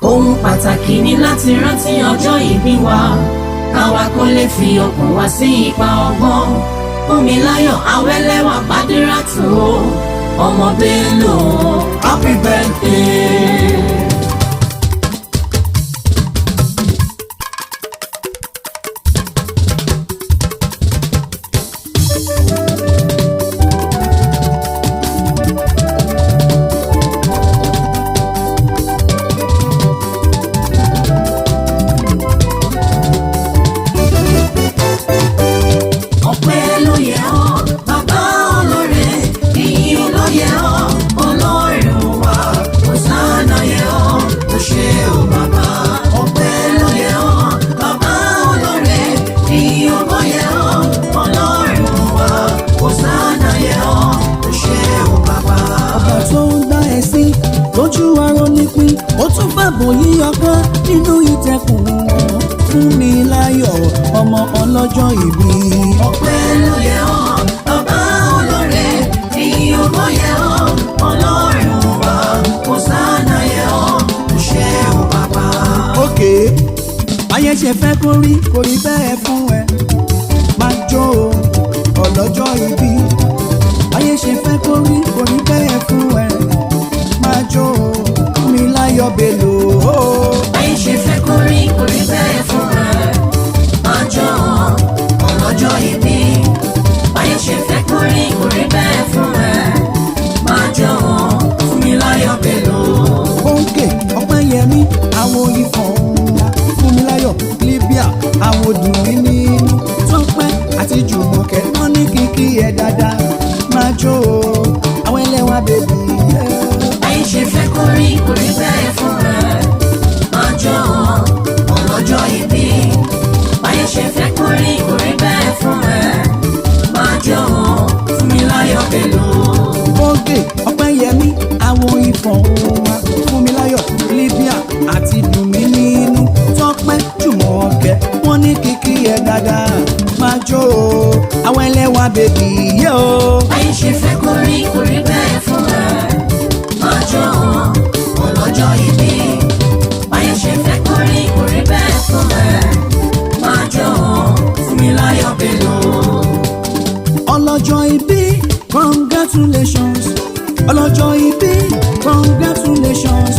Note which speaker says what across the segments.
Speaker 1: ohun pàtàkì ni láti rántí ọjọ́ ìbí wa káwa kó lè fi ọkàn wá sí ipa ọgbọ́n. Fúnmiláyọ̀ Awẹ́lẹ́wà Bádírátù ọmọ Bello, happy birthday.
Speaker 2: Nínú ìtẹ̀kùn wọn Fúnmiláyọ̀ ọmọ ọlọ́jọ́ ìbí.
Speaker 1: Ọpẹ́ ló yẹ ọ́ bàbá olóore, ìyìn ògo yẹ ọ́ Ọlọ́run wa, hòsánà yẹ ọ́, o ṣé o bàbá.
Speaker 2: Òkè ayé ṣe fẹ́ kó rí bẹ́ẹ̀ fún ẹ máa jó ọlọ́jọ́ ìbí. Ayé ṣe fẹ́ kó rí bẹ́ẹ̀ fún ẹ máa jó Fúnmiláyọ̀ Bello.
Speaker 1: Ayé ṣe fẹ́ kó rí bẹ́ẹ̀ fún ẹ máa jó ọlọ́jọ́ ìbí. Ayé ṣe fẹ́ kó rí bẹ́ẹ̀ fún ẹ máa jó Fúnmiláyọ̀ Bello.
Speaker 2: Bóńkè Ọpẹ́yẹmí àwọn ìfọ̀n ńlá Fúnmiláyọ̀ Libya àwọn dùnmí nínú Tọ́pẹ́ àti Jùmọ̀kẹ́ wọ́n ní kíkí ẹ̀ dáadáa máa jó àwọn ẹlẹ́wà bèbí.
Speaker 1: Ayé ṣe fẹ́ kó rí bẹ́ẹ̀ fún ẹ máa jó ọlọ́jọ́ ìbí. Ayé ṣe fẹ́ kó rí bẹ́ẹ̀ fún ẹ máa jó Fúnmiláyọ̀ Bello.
Speaker 2: Bóńkè Ọpẹ́yẹmí àwọn ìfọ̀n ńlá Fúnmiláyọ̀ Libya àti dùnmí nínú Tọ́pẹ́ Jùmọ̀kẹ́ wọ́n ní kíkí ẹ̀ dáadáa máa jó àwọn ẹlẹ́wà bèbí.
Speaker 1: Ayé ṣe fẹ́ kó rí bẹ́ẹ̀ fún ẹ máa jó ọlọ́jọ́ ìbí. Ayé ṣe fẹ́ kó rí bẹ́ẹ̀ fún ẹ máa jó Fúnmiláyọ̀ Bello.
Speaker 2: Ọlọ́jọ́ ìbí congratulations, ọlọ́jọ́ ìbí congratulations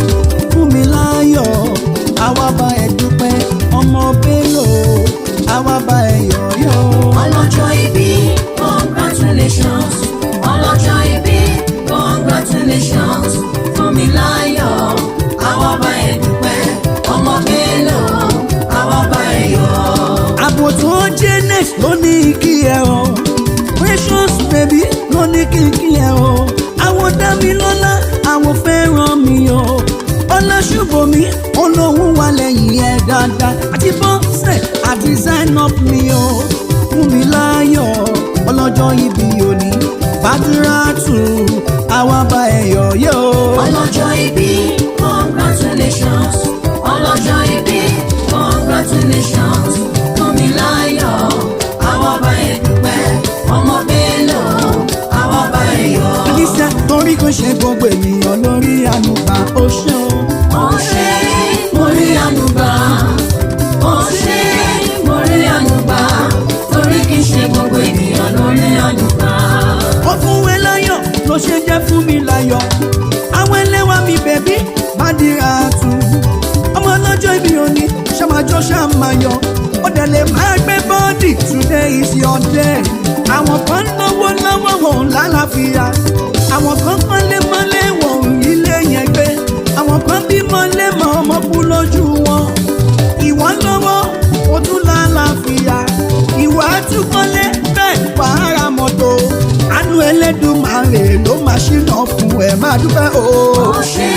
Speaker 2: Fúnmiláyọ̀, àwa bá ẹ dúpẹ́ ọmọ Bello, àwa bá ẹ yọ̀yọ̀.
Speaker 1: Ọlọ́jọ́ ìbí congratulations, ọlọ́jọ́ ìbí congratulations Fúnmiláyọ̀, àwa bá ẹ dúpẹ́ ọmọ Bello, àwa bá ẹ yọ̀.
Speaker 2: Àbò tó jẹ́ next ló ní kí ẹ o, Precious baby ló ní kí ẹ o, àwọn Dámilọ́lá àwọn fẹ́ràn mi o, Ọláṣùbọ̀mí olóhùn wà lẹ́yìn ẹ̀ dáadáa, àti Bọ́sẹ̀ àti Zainab mi o. Fúnmiláyọ̀ ọlọ́jọ́ ìbí òní Bádírátù àwa bá ẹ yọ̀yọ̀.
Speaker 1: Ọlọ́jọ́ ìbí congratulations, ọlọ́jọ́ ìbí congratulations Fúnmiláyọ̀, àwa bá ẹ dúpẹ́ ọmọ Bello, àwa bá ẹ yọ̀.
Speaker 2: Àdìsẹ́ torí kò ṣe gbogbo ènìyàn lórí ànúgbà ó ṣe o.
Speaker 1: Ó ṣe mo rí ànúgbà, ó ṣe mo rí ànúgbà, torí kì í ṣe gbogbo ènìyàn lórí ànúgbà.
Speaker 2: Ó fún wẹ láyọ̀ ló ṣe jẹ́ Fúnmiláyọ̀, àwọn ẹlẹ́wà mi bẹ̀bí Bádírátù ọmọ ọlọ́jọ́ ìbí òní ṣàmájọ́ ṣàmáyọ̀, ó dẹ̀ lè máa gbé bọ́ọ̀dì today is your day. Àwọn kan náwó lọ́wọ́ wọn lálàáfíà, àwọn kan mọ́lé wọn ilé yẹn gbé, àwọn kan bí mọ́lé ọmọ kú lójú wọn. Ìwọ lọ́wọ́ ó tún lálàáfíà, ìwà àtúkọ́lé bẹ́ẹ̀ pààrà mọ́tò, àánú Ẹlẹ́dùmarè ló máa ṣínà fún ẹ máa dúpẹ́ o.
Speaker 1: Ó ṣe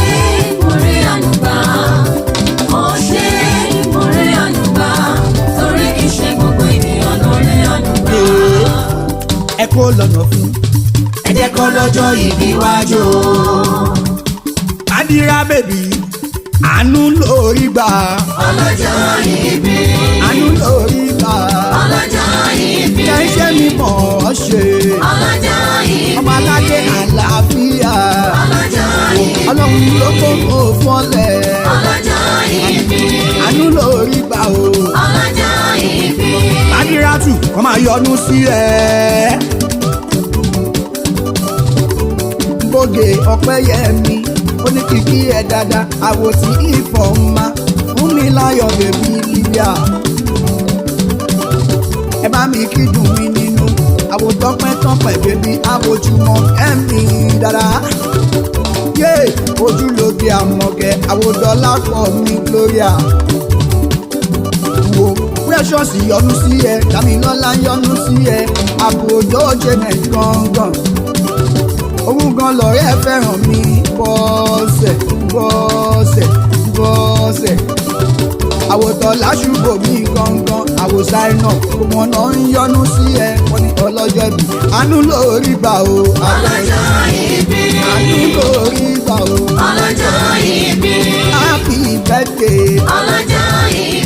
Speaker 1: mo rí ànúgbà, ó ṣe mo rí ànúgbà, torí kì í ṣe gbogbo ènìyàn lórí ànúgbà.
Speaker 2: Ẹ kó lọ́nà fún,
Speaker 1: ẹ jẹ́ kó lọ́jọ́ ìbí wá jó.
Speaker 2: Bádírá bèbí àánú lórí gbà,
Speaker 1: Ọlọ́jọ́ ìbí,
Speaker 2: àánú lórí gbà,
Speaker 1: ọlọ́jọ́ ìbí,
Speaker 2: jẹ́ iṣẹ́ mi mọ̀ ọ́ ṣe,
Speaker 1: ọlọ́jọ́ ìbí,
Speaker 2: ọmọ aládé àlàáfíà,
Speaker 1: ọlọ́jọ́ ìbí,
Speaker 2: Ọlọ́run ló kó kó fọ́lẹ̀.
Speaker 1: ọlọ́jọ́
Speaker 2: àánú lórí gbà o.
Speaker 1: ọlọ́jọ́ ìbí.
Speaker 2: Bàdírátù kọ́ máa yọ́nú sí ẹ. Gbògè Ọpẹ́yẹmí ó ní kìkì ẹ dáadáa àwòtí ìfọ̀ ńmá fún mi láyọ̀ bèbí Lílíà. Ẹ bá mi kí dùn mí nínú àwòtọ́pẹ́tọ́pẹ́ bèbí àwòjúmọ́ ẹ̀mí dáadáa. Yé ojúlóge àmọ̀kẹ́ àwòdọ́lá pọ̀ ní Gloria. Wo Precious yọ́nú sí ẹ Dámilọ́lá yọ́nú sí ẹ àbòjó jẹ́nẹ̀ gangan. Òun gan lọ̀rẹ́ fẹ́ràn mi bọ́ọ̀sẹ̀ bọ́ọ̀sẹ̀ bọ́ọ̀sẹ̀. Àwòtọ́ láṣùbò mi gangan àwòsáì náà gbogbo ọ̀nà ń yọ́nú sí ẹ wọ́n ní ọlọ́jọ́ ìbí. Àánú lórí gbà o.
Speaker 1: ọlọ́jọ́ ìbí.
Speaker 2: Àánú lórí gbà o.
Speaker 1: ọlọ́jọ́ ìbí.
Speaker 2: Happy birthday.
Speaker 1: ọlọ́jọ́ ìbí.